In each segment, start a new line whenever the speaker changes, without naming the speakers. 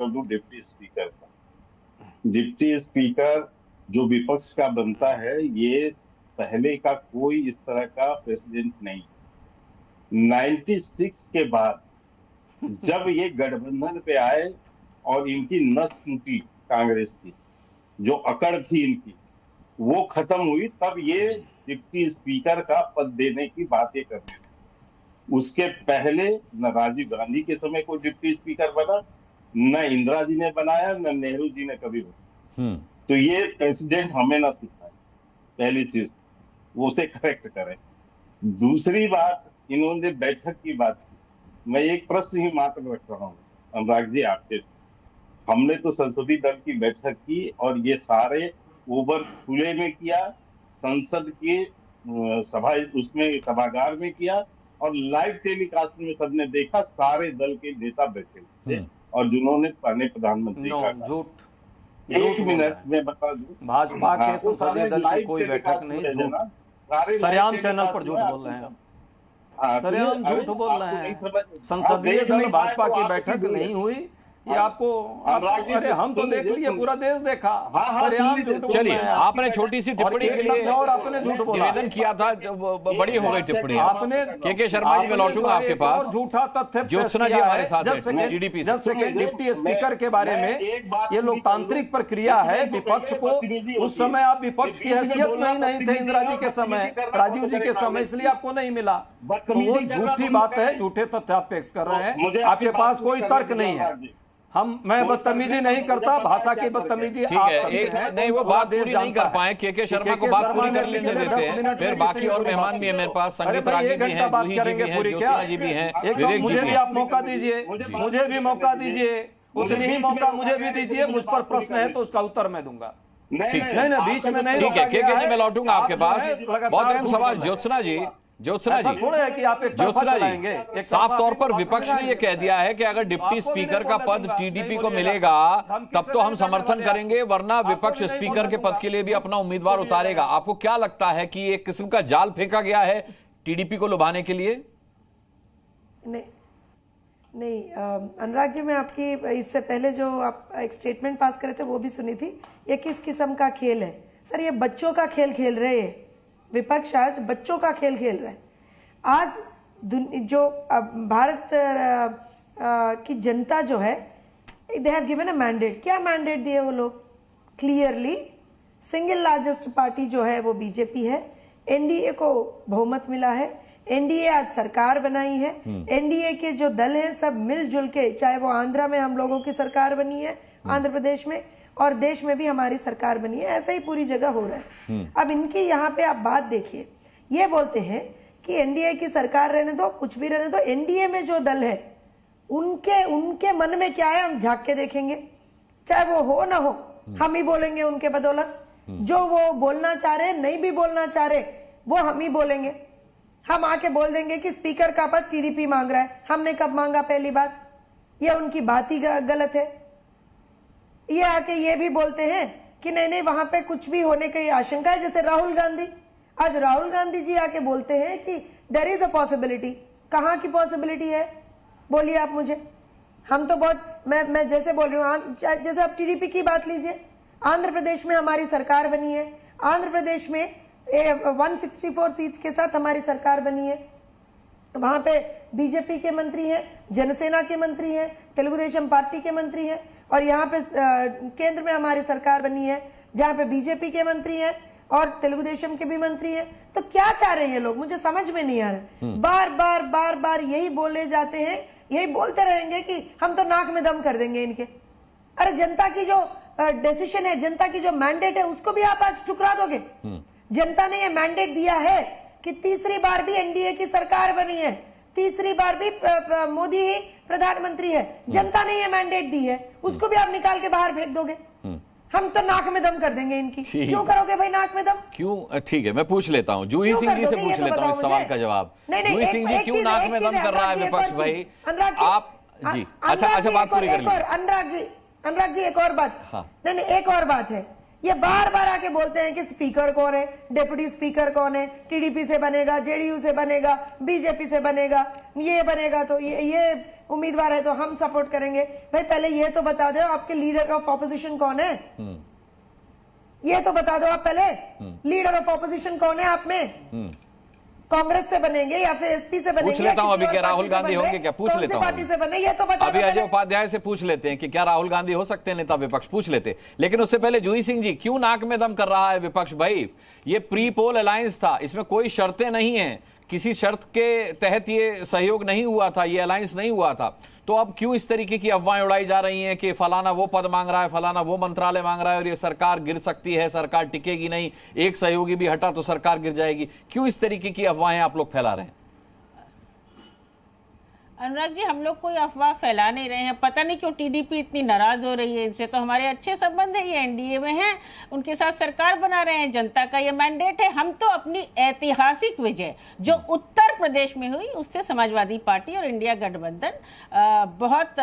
कर दूं deputy speaker का। डिप्टी स्पीकर जो विपक्ष का बनता है, ये पहले का कोई इस तरह का प्रेसिडेंट नहीं। 96 के बाद जब ये गठबंधन पे आए और इनकी नस टूटी, कांग्रेस की जो अकड़ थी इनकी वो खत्म हुई, तब ये डिप्टी स्पीकर का पद देने की बातें करने लगे। उसके पहले न राजीव गांधी के समय कोई डिप्टी स्पीकर बना, न इंदिरा जी ने बनाया, न नेहरू जी ने कभी बनाया। तो ये प्रेसिडेंट हमें ना सिखाए, पहली चीज वो उसे करेक्ट करें। दूसरी बात, इन्होंने बैठक की बात की। मैं एक प्रश्न ही मात्र रख रहा हूँ अनुराग जी आपके से। हमने तो संसदीय दल की बैठक की और ये सारे ओवर खुले में किया, संसद के सभा उसमें सभागार में किया और लाइव टेलीकास्ट में सबने देखा, सारे दल के नेता बैठे थे और जिन्होंने पहले प्रधानमंत्री का
झूठ।
एक मिनट में बता दूं,
भाजपा के संसदीय दल की कोई बैठक नहीं, झूठ। सरेआम चैनल पर झूठ बोल रहे हैं, सरेआम झूठ बोल रहे हैं। संसदीय दल भाजपा की बैठक नहीं हुई, ये आपको अरे हम तो देख लिए, पूरा देश देखा। सरेआम झूठ।
चलिए, आपने छोटी सी टिप्पणी के लिए
और आपने झूठ बोला,
निवेदन किया था, बड़ी हो गई टिप्पणी।
आपने
के शर्मा जी, मैं लौटूंगा आपके पास।
झूठा तथ्य
ज्योत्सना जी हमारे साथ हैं, टीडीपी से।
जब सेकंड डिप्टी स्पीकर के बारे में ये लोकतांत्रिक प्रक्रिया है, विपक्ष को उस समय आप विपक्ष की हैसियत में ही नहीं थे, इंदिरा जी के समय, राजीव जी के समय, इसलिए आपको नहीं मिला। तो वो झूठी बात है, झूठे तथ्य आप पेश कर रहे हैं, आपके पास कोई तर्क नहीं है। मैं बदतमीजी नहीं करता, भाषा की बदतमीजी
ठीक है, नहीं वो बात पूरी नहीं कर पाए। के शर्मा को बात पूरी कर लेने देते हैं, फिर बाकी और मेहमान भी है मेरे पास, संगीत रागी भी हैं, जूही जी भी हैं, ज्योत्सना जी भी हैं, विवेक जी
मुझे
भी
भी
हैं।
आप मौका दीजिए, मुझे भी मौका दीजिए, उतनी ही मौका मुझे भी दीजिए। मुझ पर प्रश्न है तो उसका उत्तर मैं दूंगा। नहीं, बीच में नहीं।
ठीक है, के जी मैं लौटूंगा आपके पास। बहुत अहम सवाल ज्योत्सना जी, ज्योत्सना जी,
थोड़ा है कि आप एक
ज्योत्सना जी, साफ तौर पर विपक्ष ने यह कह दिया है कि अगर डिप्टी स्पीकर का पद टीडीपी को मिलेगा तब तो हम समर्थन करेंगे, वरना विपक्ष स्पीकर के पद के लिए भी अपना उम्मीदवार उतारेगा। आपको क्या लगता है कि एक किस्म का जाल फेंका गया है टीडीपी को लुभाने के लिए?
नहीं अनुराग जी, मैं आपकी इससे पहले जो आप एक स्टेटमेंट पास करे थे वो भी सुनी थी। ये किस किस्म का खेल है सर? ये बच्चों का खेल खेल रहे हैं विपक्ष, आज बच्चों का खेल खेल रहे हैं। आज जो भारत की जनता जो है, they have given a mandate. क्या मैंडेट दिए वो लोग? क्लियरली सिंगल लार्जेस्ट पार्टी जो है वो बीजेपी है, एनडीए को बहुमत मिला है, एनडीए आज सरकार बनाई है। एनडीए के जो दल हैं सब मिलजुल के, चाहे वो आंध्रा में हम लोगों की सरकार बनी है, आंध्र प्रदेश में, और देश में भी हमारी सरकार बनी है, ऐसा ही पूरी जगह हो रहा है। अब इनकी यहाँ पे आप बात देखिए, ये बोलते हैं कि एनडीए की सरकार रहने दो, कुछ भी रहने दो, एनडीए में जो दल है उनके मन में क्या है हम झांक के देखेंगे, चाहे वो हो ना हो, हम ही बोलेंगे उनके बदौलत। जो वो बोलना चाह रहे, नहीं भी बोलना चाह रहे, वो हम ही बोलेंगे। हम आके बोल देंगे कि स्पीकर का पद टीडीपी मांग रहा है। हमने कब मांगा? पहली बात, ये उनकी बात ही गलत है। ये आके ये भी बोलते हैं कि नहीं वहां पे कुछ भी होने की आशंका है, जैसे राहुल गांधी। आज राहुल गांधी जी आके बोलते हैं कि देयर इज अ पॉसिबिलिटी। कहाँ की पॉसिबिलिटी है बोलिए आप मुझे? हम तो बहुत, मैं जैसे बोल रही हूँ, जैसे आप टीडीपी की बात लीजिए, आंध्र प्रदेश में हमारी सरकार बनी है, आंध्र प्रदेश में 164 सीट्स के साथ हमारी सरकार बनी है। वहां पे बीजेपी के मंत्री हैं, जनसेना के मंत्री हैं, तेलुगु देशम पार्टी के मंत्री हैं, और यहाँ पे केंद्र में हमारी सरकार बनी है जहाँ पे बीजेपी के मंत्री हैं और तेलुगु देशम के भी मंत्री हैं। तो क्या चाह रहे हैं ये लोग? मुझे समझ में नहीं आ रहा। बार बार यही बोले जाते हैं, यही बोलते रहेंगे कि हम तो नाक में दम कर देंगे इनके। अरे जनता की जो डिसीजन है, जनता की जो मैंडेट है, उसको भी आप आज ठुकरा दोगे? जनता ने ये मैंडेट दिया है कि तीसरी बार भी एनडीए की सरकार बनी है, तीसरी बार भी मोदी ही प्रधानमंत्री है। जनता ने ये मैंडेट दी है, उसको भी आप निकाल के बाहर फेंक दोगे? हम तो नाक में दम कर देंगे इनकी। क्यों करोगे भाई नाक में दम?
क्यों? ठीक है, मैं पूछ लेता हूँ, जूही सिंह जी से पूछ लेता हूँ इस सवाल का जवाब। जूही सिंह जी, क्यों नाक में दम कर रहा है विपक्ष भाई? आप जी, अच्छा बात पूरी कर लीजिए।
अनुराग जी एक और बात, नहीं एक और बात है ये बार बार आके बोलते हैं कि स्पीकर कौन है, डेप्यूटी स्पीकर कौन है, टीडीपी से बनेगा, जेडीयू से बनेगा, बीजेपी से बनेगा, ये बनेगा तो ये उम्मीदवार है तो हम सपोर्ट करेंगे। भाई पहले ये तो बता दो आपके लीडर ऑफ ऑपोजिशन कौन है, ये तो बता दो आप पहले। लीडर ऑफ ऑपोजिशन कौन है आप में? कांग्रेस से बनेंगे या फिर एसपी से बनेंगे?
पूछ लेता हूं अभी क्या राहुल गांधी होंगे क्या, पूछ लेता हूं
पार्टी से बने ये तो बता
अभी
दो
अजय उपाध्याय से पूछ लेते हैं कि क्या राहुल गांधी हो सकते हैं नेता विपक्ष, पूछ लेते। लेकिन उससे पहले जूही सिंह जी, क्यों नाक में दम कर रहा है विपक्ष भाई? ये प्री पोल अलायंस था, इसमें कोई शर्तें नहीं है, किसी शर्त के तहत ये सहयोग नहीं हुआ था, ये अलायंस नहीं हुआ था, तो अब क्यों इस तरीके की अफवाहें उड़ाई जा रही हैं कि फलाना वो पद मांग रहा है, फलाना वो मंत्रालय मांग रहा है और ये सरकार गिर सकती है, सरकार टिकेगी नहीं, एक सहयोगी भी हटा तो सरकार गिर जाएगी? क्यों इस तरीके की अफवाहें आप लोग फैला रहे हैं?
अनुराग जी, हम लोग कोई अफवाह फैला नहीं रहे हैं। पता नहीं क्यों टीडीपी इतनी नाराज हो रही है इनसे, तो हमारे अच्छे संबंध है, ये एनडीए में हैं, उनके साथ सरकार बना रहे हैं, जनता का ये मैंडेट है। हम तो अपनी ऐतिहासिक विजय जो उत्तर प्रदेश में हुई उससे समाजवादी पार्टी और इंडिया गठबंधन बहुत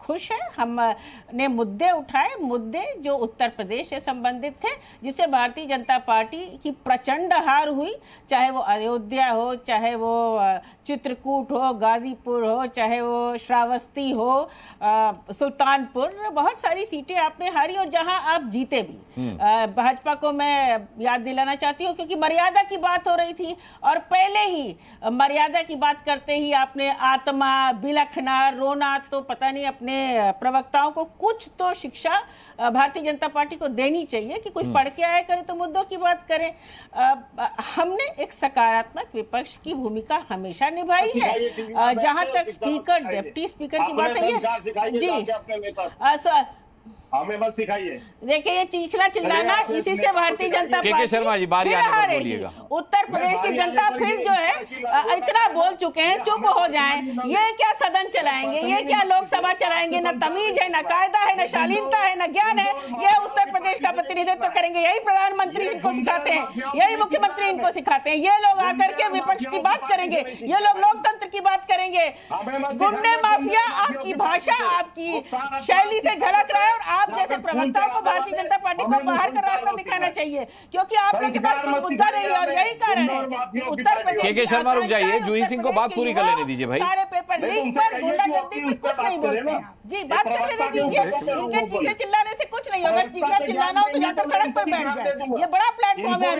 खुश है। हमने मुद्दे उठाए, मुद्दे जो उत्तर प्रदेश से संबंधित थे, जिससे भारतीय जनता पार्टी की प्रचंड हार हुई, चाहे वो अयोध्या हो, चाहे वो चित्रकूट हो, गाजीपुर हो, चाहे वो श्रावस्ती हो, सुल्तानपुर, बहुत सारी सीटें आपने हारी और जहां आप जीते भी। भाजपा को मैं याद दिलाना चाहती हूं क्योंकि मर्यादा की बात हो रही थी और पहले ही मर्यादा की बात करते ही आपने आत्मा, बिलखना, रोना, तो पता नहीं अपने प्रवक्ताओं को कुछ तो शिक्षा भारतीय जनता पार्टी को देनी चाहिए कि कुछ पढ़ के आया करें तो मुद्दों की बात करें। हमने एक सकारात्मक विपक्ष की भूमिका हमेशा निभाई है। जहां तक स्पीकर, डिप्टी स्पीकर की बात है जी,
हमें मत सिखाइए।
देखिए ये चीखना चिल्लाना, इसी से भारतीय जनता
के शर्मा जी बारी आने पर बोलिएगा।
उत्तर प्रदेश की जनता फिर जो है इतना बोल चुके हैं, चुप हो जाएं। ये क्या सदन चलाएंगे, ये क्या लोकसभा चलाएंगे? न तमीज है, न कायदा है, न शालीनता है, न ज्ञान है। ये उत्तर प्रदेश का प्रतिनिधित्व करेंगे, यही प्रधानमंत्री इनको सिखाते हैं, यही मुख्यमंत्री इनको सिखाते हैं। ये लोग आकर के विपक्ष की बात करेंगे, ये लोग लोकतंत्र की बात करेंगे। गुंडे माफिया आपकी भाषा, आपकी शैली से झलक रहा है और आप जैसे प्रवक्ताओं को भारतीय जनता पार्टी को बाहर का रास्ता दिखाना चाहिए क्योंकि आप लोगों के पास कोई मुद्दा नहीं है और यही कारण है उत्तर प्रदेश।
के शर्मा रुक जाइए, जूही सिंह को बात पूरी कर लेने दीजिए भाई।
सारे पेपर लीक पर, गुंडागर्दी पर कुछ नहीं बोलते हैं जी, बात कर लेने दीजिए। इनके चीखने चिल्लाने से कुछ नहीं होगा, चीखना चिल्लाना हो तो जाकर सड़क पर बैठ जाए। ये बड़ा प्लेटफॉर्म है।